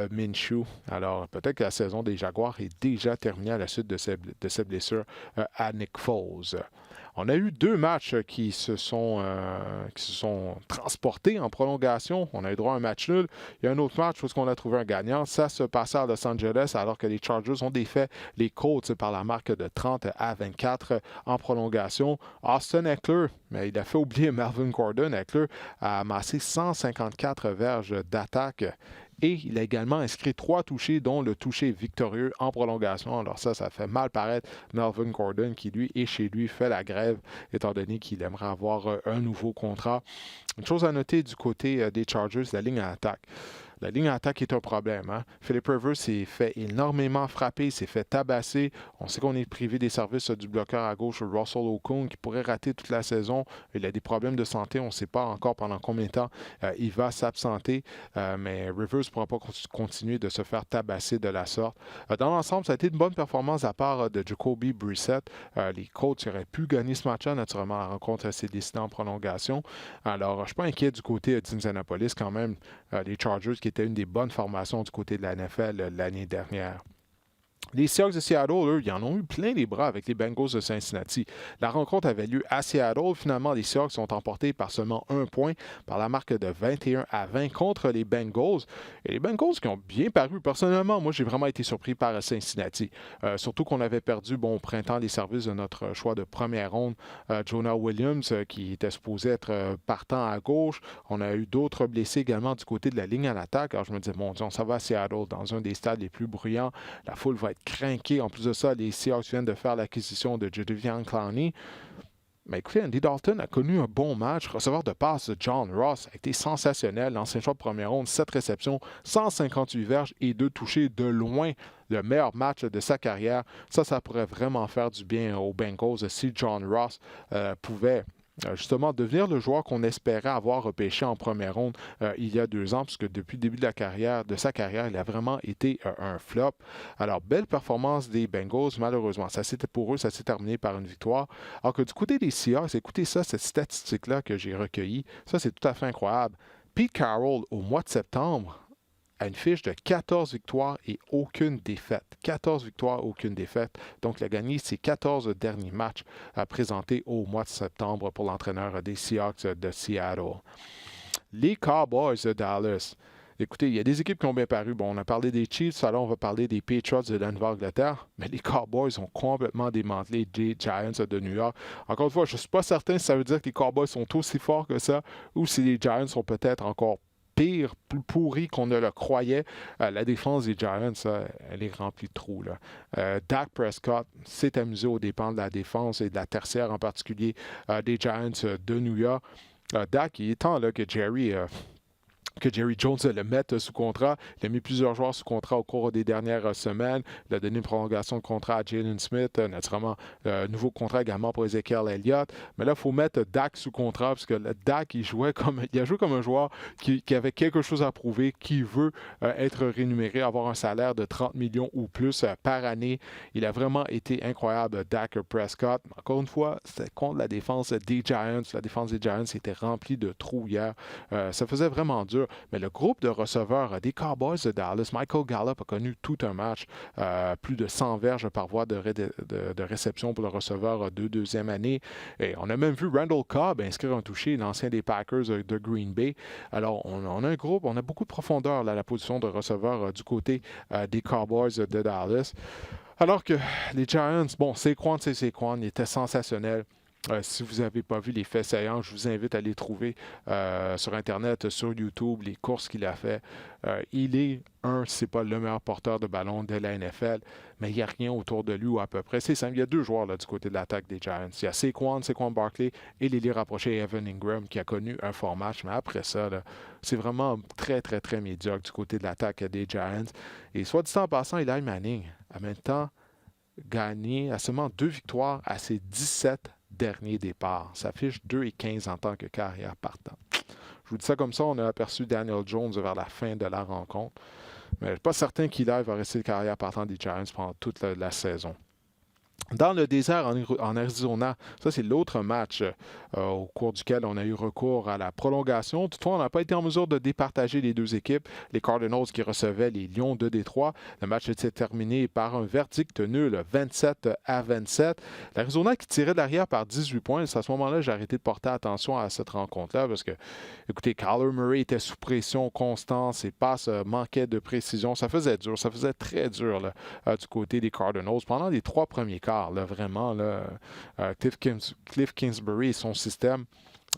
Minshew. Alors, peut-être que la saison des Jaguars est déjà terminée à la suite de cette blessure à Nick Foles. On a eu 2 matchs qui se sont transportés en prolongation. On a eu droit à un match nul. Il y a un autre match où on a trouvé un gagnant. Ça se passait à Los Angeles alors que les Chargers ont défait les Colts par la marque de 30-24 en prolongation. Austin Ekeler, mais il a fait oublier Melvin Gordon. Ekeler a amassé 154 verges d'attaque. Et il a également inscrit 3 touchés, dont le touché victorieux en prolongation. Alors ça fait mal paraître Melvin Gordon, qui lui est chez lui, fait la grève, étant donné qu'il aimerait avoir un nouveau contrat. Une chose à noter du côté des Chargers, la ligne à attaque. La ligne d'attaque est un problème. Hein? Philip Rivers s'est fait énormément frapper, s'est fait tabasser. On sait qu'on est privé des services du bloqueur à gauche, Russell Okung, qui pourrait rater toute la saison. Il a des problèmes de santé. On ne sait pas encore pendant combien de temps il va s'absenter. Mais Rivers ne pourra pas continuer de se faire tabasser de la sorte. Dans l'ensemble, ça a été une bonne performance à part de Jacoby Brissett. Les Colts auraient pu gagner ce match-là. Naturellement, la rencontre s'est décidée en prolongation. Alors, je ne suis pas inquiet du côté d'Indianapolis quand même. Les Chargers qui étaient une des bonnes formations du côté de la NFL l'année dernière. Les Seahawks de Seattle, eux, ils en ont eu plein les bras avec les Bengals de Cincinnati. La rencontre avait lieu à Seattle. Finalement, les Seahawks sont emportés par seulement un point, par la marque de 21-20 contre les Bengals. Et les Bengals qui ont bien paru. Personnellement, moi, j'ai vraiment été surpris par Cincinnati. Surtout qu'on avait perdu, au printemps, les services de notre choix de première ronde, Jonah Williams, qui était supposé être partant à gauche. On a eu d'autres blessés également du côté de la ligne à l'attaque. Alors, je me disais, bon, on s'en va à Seattle, dans un des stades les plus bruyants. La foule va être craqué. En plus de ça, les Seahawks viennent de faire l'acquisition de Jadeveon Clowney. Mais écoutez, Andy Dalton a connu un bon match. Receveur de passe de John Ross a été sensationnel. L'ancien choix de première ronde, 7 réceptions, 158 verges et 2 touchés, de loin le meilleur match de sa carrière. Ça pourrait vraiment faire du bien aux Bengals si John Ross pouvait justement devenir le joueur qu'on espérait avoir repêché en première ronde il y a 2 ans, puisque depuis le début de sa carrière, il a vraiment été un flop. Alors, belle performance des Bengals, malheureusement. Pour eux, ça s'est terminé par une victoire. Alors que du côté des Seahawks, écoutez ça, cette statistique-là que j'ai recueillie, ça c'est tout à fait incroyable. Pete Carroll, au mois de septembre, a une fiche de 14 victoires et aucune défaite. 14 victoires, aucune défaite. Donc, il a gagné ses 14 derniers matchs présentés au mois de septembre pour l'entraîneur des Seahawks de Seattle. Les Cowboys de Dallas. Écoutez, il y a des équipes qui ont bien paru. Bon, on a parlé des Chiefs, alors on va parler des Patriots de la Nouvelle-Angleterre, mais les Cowboys ont complètement démantelé les Giants de New York. Encore une fois, je ne suis pas certain si ça veut dire que les Cowboys sont aussi forts que ça ou si les Giants sont peut-être encore pire, plus pourri qu'on ne le croyait. La défense des Giants, elle est remplie de trous. Dak Prescott s'est amusé aux dépens de la défense et de la tertiaire en particulier des Giants de New York. Dak, il est temps là, que Jerry Jones le mette sous contrat. Il a mis plusieurs joueurs sous contrat au cours des dernières semaines. Il a donné une prolongation de contrat à Jalen Smith, naturellement, nouveau contrat également pour Ezekiel Elliott. Mais là, il faut mettre Dak sous contrat parce que Dak, il a joué comme un joueur qui avait quelque chose à prouver, qui veut être rémunéré, avoir un salaire de 30 millions ou plus par année. Il a vraiment été incroyable, Dak Prescott. Encore une fois, c'était contre la défense des Giants. La défense des Giants était remplie de trous hier. Ça faisait vraiment dur. Mais le groupe de receveurs des Cowboys de Dallas, Michael Gallup a connu tout un match, plus de 100 verges par voie de réception pour le receveur de deuxième année. Et on a même vu Randall Cobb inscrire un touché, l'ancien des Packers de Green Bay. Alors, on a un groupe, on a beaucoup de profondeur là, à la position de receveur du côté des Cowboys de Dallas. Alors que les Giants, Saquon, il était sensationnel. Si vous n'avez pas vu les faits saillants, je vous invite à les trouver sur Internet, sur YouTube, les courses qu'il a fait. C'est pas le meilleur porteur de ballon de la NFL, mais il n'y a rien autour de lui ou à peu près. C'est simple, il y a 2 joueurs là, du côté de l'attaque des Giants. Il y a Saquon Barkley et l'ailier rapproché Evan Ingram qui a connu un fort match, mais après ça, là, c'est vraiment très, très, très médiocre du côté de l'attaque des Giants. Et soit dit en passant, Eli Manning a maintenant gagné à seulement 2 victoires à ses 17 dernier départ. Ça fiche 2-15 en tant que carrière partant. Je vous dis ça comme ça, on a aperçu Daniel Jones vers la fin de la rencontre. Mais je ne suis pas certain qu'Eli va rester carrière partant des Giants pendant toute la saison. Dans le désert en Arizona, ça c'est l'autre match au cours duquel on a eu recours à la prolongation. Toutefois, on n'a pas été en mesure de départager les 2 équipes. Les Cardinals qui recevaient les Lions de Détroit. Le match s'est terminé par un verdict nul, 27-27. L'Arizona qui tirait de l'arrière par 18 points. C'est à ce moment-là, j'ai arrêté de porter attention à cette rencontre-là parce que, écoutez, Kyler Murray était sous pression constante. Ses passes manquaient de précision. Ça faisait dur, ça faisait très dur là, du côté des Cardinals. Pendant les 3 premiers quarts, là, vraiment, là, Cliff Kingsbury et son système,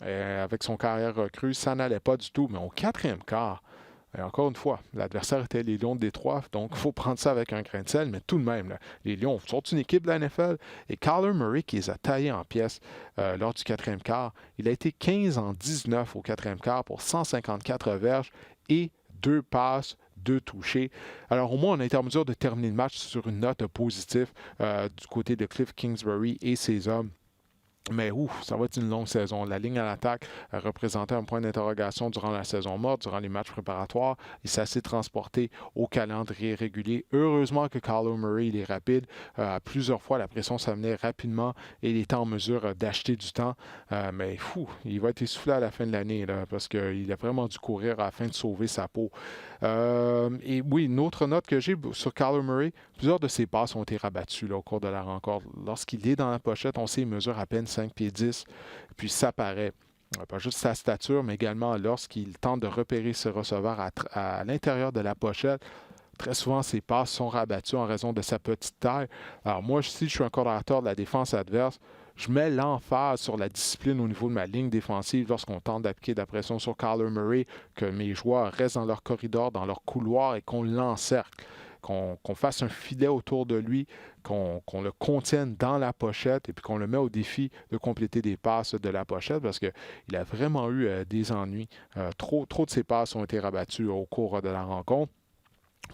avec son carrière recrue, ça n'allait pas du tout. Mais au 4e quart, et encore une fois, l'adversaire était les Lions de Détroit, donc il faut prendre ça avec un grain de sel, mais tout de même, là, les Lions sont une équipe de la NFL et Kyler Murray qui les a taillés en pièces lors du 4e quart. Il a été 15 en 19 au 4e quart pour 154 verges et 2 passes, 2 touchés. Alors au moins, on a été en mesure de terminer le match sur une note positive du côté de Cliff Kingsbury et ses hommes. Mais ouf, ça va être une longue saison. La ligne à l'attaque représentait un point d'interrogation durant la saison morte, durant les matchs préparatoires. Et ça s'est transporté au calendrier régulier. Heureusement que Kyler Murray, il est rapide. Plusieurs fois, la pression s'amenait rapidement et il était en mesure d'acheter du temps. Mais fou, il va être essoufflé à la fin de l'année là, parce qu'il a vraiment dû courir afin de sauver sa peau. Et oui, une autre note que j'ai sur Kyler Murray, plusieurs de ses passes ont été rabattues là, au cours de la rencontre. Lorsqu'il est dans la pochette, on sait qu'il mesure à peine 5 pieds 10, puis ça paraît. Pas juste sa stature, mais également lorsqu'il tente de repérer ses receveurs à l'intérieur de la pochette. Très souvent, ses passes sont rabattues en raison de sa petite taille. Alors moi, si je suis un coordonnateur de la défense adverse, je mets l'emphase sur la discipline au niveau de ma ligne défensive lorsqu'on tente d'appliquer de la pression sur Kyler Murray, que mes joueurs restent dans leur corridor, dans leur couloir et qu'on l'encercle. Qu'on fasse un filet autour de lui, qu'on le contienne dans la pochette et puis qu'on le met au défi de compléter des passes de la pochette parce qu'il a vraiment eu des ennuis. Trop de ses passes ont été rabattues au cours de la rencontre.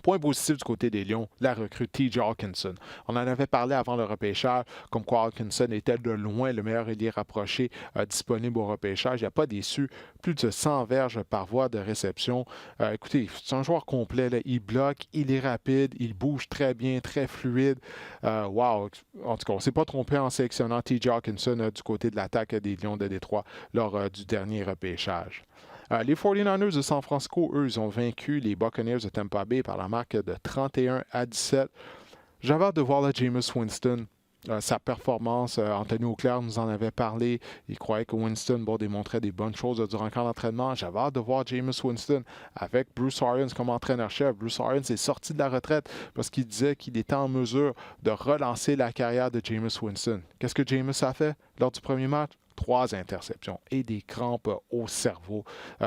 Point positif du côté des Lions, la recrue T.J. Hawkinson. On en avait parlé avant le repêchage, comme quoi Hawkinson était de loin le meilleur ailier rapproché disponible au repêchage. Il n'a pas déçu, plus de 100 verges par voie de réception. Écoutez, c'est un joueur complet. Là. Il bloque, il est rapide, il bouge très bien, très fluide. Wow! En tout cas, on ne s'est pas trompé en sélectionnant T.J. Hawkinson du côté de l'attaque des Lions de Détroit lors du dernier repêchage. Les 49ers de San Francisco, eux, ils ont vaincu les Buccaneers de Tampa Bay par la marque de 31-17. J'avais hâte de voir là, Jameis Winston. Sa performance, Anthony Auclair nous en avait parlé. Il croyait que Winston démontrait des bonnes choses durant le camp d'entraînement. J'avais hâte de voir Jameis Winston avec Bruce Arians comme entraîneur-chef. Bruce Arians est sorti de la retraite parce qu'il disait qu'il était en mesure de relancer la carrière de Jameis Winston. Qu'est-ce que Jameis a fait lors du premier match? 3 interceptions et des crampes au cerveau.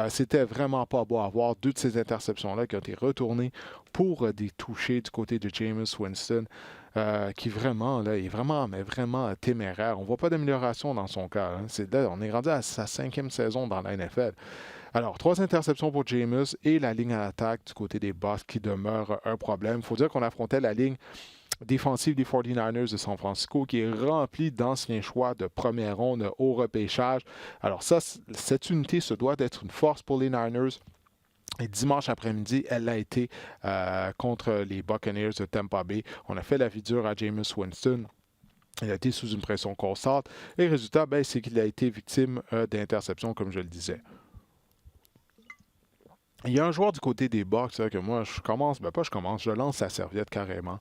C'était vraiment pas beau à voir. 2 de ces interceptions-là qui ont été retournées pour des touchés du côté de Jameis Winston, qui vraiment là, est vraiment téméraire. On ne voit pas d'amélioration dans son cas. Hein. Là, on est rendu à sa 5e saison dans la NFL. Alors, 3 interceptions pour Jameis et la ligne à l'attaque du côté des Bucs qui demeure un problème. Il faut dire qu'on affrontait la ligne défensive des 49ers de San Francisco qui est remplie d'anciens choix de première ronde au repêchage. Alors ça, cette unité se doit d'être une force pour les Niners. Et dimanche après-midi, elle l'a été contre les Buccaneers de Tampa Bay. On a fait la vie dure à Jameis Winston. Il a été sous une pression constante. Et le résultat, c'est qu'il a été victime d'interceptions, comme je le disais. Il y a un joueur du côté des Bucs que moi, je lance sa serviette carrément.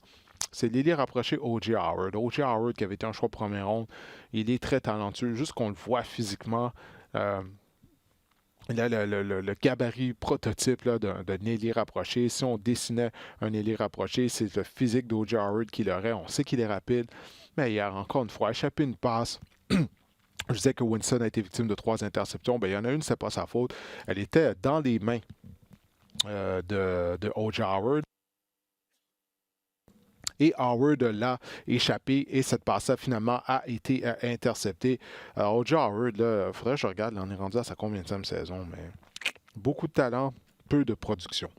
C'est l'ailier rapproché O.J. Howard. O.J. Howard qui avait été un choix première ronde. Il est très talentueux, juste qu'on le voit physiquement. Il a le gabarit prototype d'un ailier rapproché. Si on dessinait un ailier rapproché, c'est le physique d'O.J. Howard qu'il aurait. On sait qu'il est rapide, mais il a encore une fois échappé une passe. Je disais que Winston a été victime de 3 interceptions. Il y en a une, c'est pas sa faute. Elle était dans les mains de O.J. Howard. Et Howard l'a échappé et cette passe-là, finalement, a été interceptée. O.J. Howard, il faudrait que je regarde, on est rendu à sa combienième saison, mais beaucoup de talent, peu de production.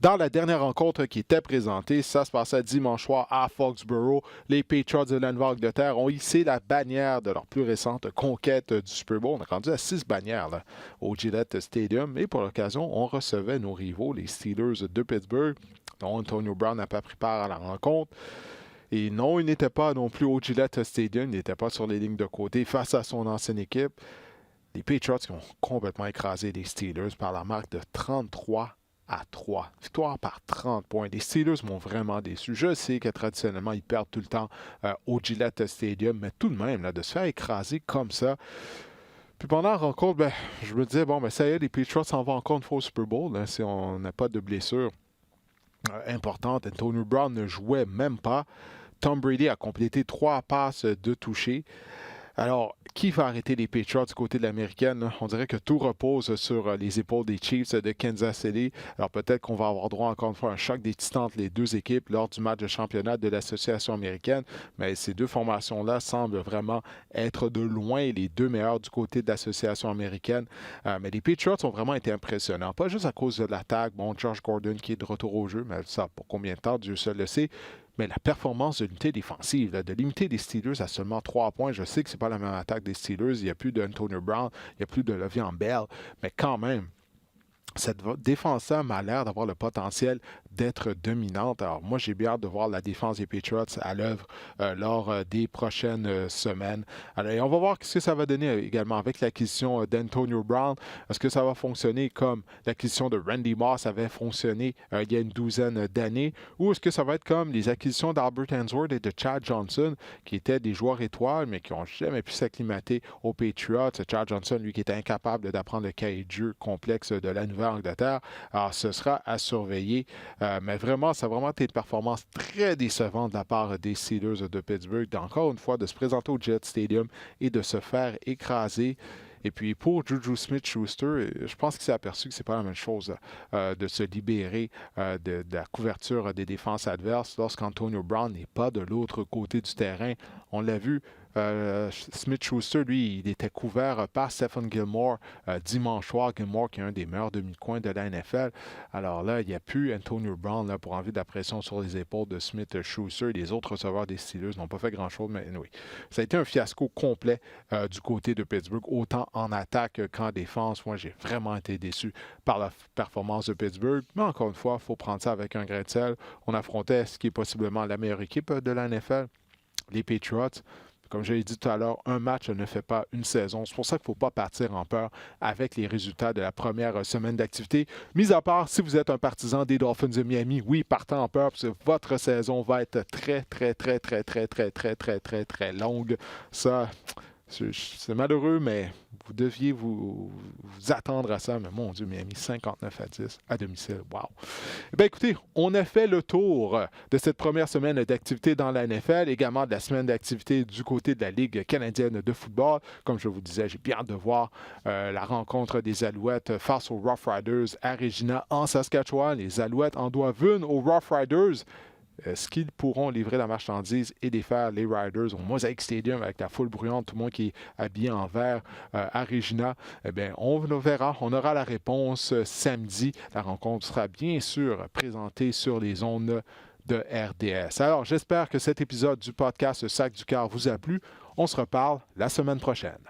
Dans la dernière rencontre qui était présentée, ça se passait dimanche soir à Foxborough. Les Patriots de la Nouvelle-Angleterre ont hissé la bannière de leur plus récente conquête du Super Bowl. On est rendu à 6 bannières là, au Gillette Stadium. Et pour l'occasion, on recevait nos rivaux, les Steelers de Pittsburgh, dont Antonio Brown n'a pas pris part à la rencontre. Et non, il n'était pas non plus au Gillette Stadium, il n'était pas sur les lignes de côté face à son ancienne équipe. Les Patriots qui ont complètement écrasé les Steelers par la marque de 33-3. Victoire par 30 points. Les Steelers m'ont vraiment déçu. Je sais que traditionnellement, ils perdent tout le temps au Gillette Stadium, mais tout de même, là, de se faire écraser comme ça. Puis pendant la rencontre, je me disais, ça y est, les Patriots s'en vont encore une fois au Super Bowl, là, si on n'a pas de blessure importante. Antonio Brown ne jouait même pas. Tom Brady a complété 3 passes de toucher. Alors, qui va arrêter les Patriots du côté de l'américaine? On dirait que tout repose sur les épaules des Chiefs de Kansas City. Alors, peut-être qu'on va avoir droit encore une fois à un choc des titans entre les deux équipes lors du match de championnat de l'Association américaine. Mais ces deux formations-là semblent vraiment être de loin les deux meilleures du côté de l'Association américaine. Mais les Patriots ont vraiment été impressionnants. Pas juste à cause de l'attaque. Bon, Josh Gordon qui est de retour au jeu, mais ça, pour combien de temps, Dieu seul le sait. Mais la performance de l'unité défensive, là, de limiter les Steelers à seulement 3 points, je sais que ce n'est pas la même attaque des Steelers, il n'y a plus d'Antonio Brown, il n'y a plus de Le'Veon Bell, mais quand même, cette défense-là m'a l'air d'avoir le potentiel d'être dominante. Alors moi, j'ai bien hâte de voir la défense des Patriots à l'œuvre lors des prochaines semaines. Alors, et on va voir ce que ça va donner également avec l'acquisition d'Antonio Brown. Est-ce que ça va fonctionner comme l'acquisition de Randy Moss avait fonctionné il y a une douzaine d'années, ou est-ce que ça va être comme les acquisitions d'Albert Hansworth et de Chad Johnson, qui étaient des joueurs étoiles, mais qui n'ont jamais pu s'acclimater aux Patriots. Chad Johnson, lui, qui était incapable d'apprendre le cahier de jeu complexe de la Nouvelle-Angleterre. Alors, ce sera à surveiller. Mais vraiment, ça a vraiment été une performance très décevante de la part des Steelers de Pittsburgh. Encore une fois, de se présenter au Jet Stadium et de se faire écraser. Et puis pour Juju Smith-Schuster, je pense qu'il s'est aperçu que c'est pas la même chose de se libérer de la couverture des défenses adverses lorsqu'Antonio Brown n'est pas de l'autre côté du terrain. On l'a vu. Smith-Schuster, lui, il était couvert par Stephon Gilmore dimanche soir. Gilmore qui est un des meilleurs demi-coins de la NFL. Alors là, il n'y a plus Antonio Brown là, pour enlever de la pression sur les épaules de Smith-Schuster. Les autres receveurs des Steelers n'ont pas fait grand-chose, mais oui. Ça a été un fiasco complet du côté de Pittsburgh, autant en attaque qu'en défense. Moi, j'ai vraiment été déçu par la performance de Pittsburgh. Mais encore une fois, il faut prendre ça avec un grain de sel. On affrontait ce qui est possiblement la meilleure équipe de la NFL, les Patriots. Comme je l'ai dit tout à l'heure, un match ne fait pas une saison. C'est pour ça qu'il ne faut pas partir en peur avec les résultats de la première semaine d'activité. Mis à part, si vous êtes un partisan des Dolphins de Miami, oui, partez en peur parce que votre saison va être très longue. Ça, c'est malheureux, mais vous deviez vous attendre à ça. Mais mon Dieu, Miami 59-10 à domicile. Wow! Eh bien, écoutez, on a fait le tour de cette première semaine d'activité dans la NFL, également de la semaine d'activité du côté de la Ligue canadienne de football. Comme je vous disais, j'ai bien hâte de voir la rencontre des Alouettes face aux Rough Riders à Regina en Saskatchewan. Les Alouettes en doivent une aux Rough Riders. Est-ce qu'ils pourront livrer la marchandise et défaire les Riders au Mosaic Stadium avec la foule bruyante, tout le monde qui est habillé en vert à Regina? Eh bien, on verra. On aura la réponse samedi. La rencontre sera bien sûr présentée sur les ondes de RDS. Alors, j'espère que cet épisode du podcast Sac du Cœur vous a plu. On se reparle la semaine prochaine.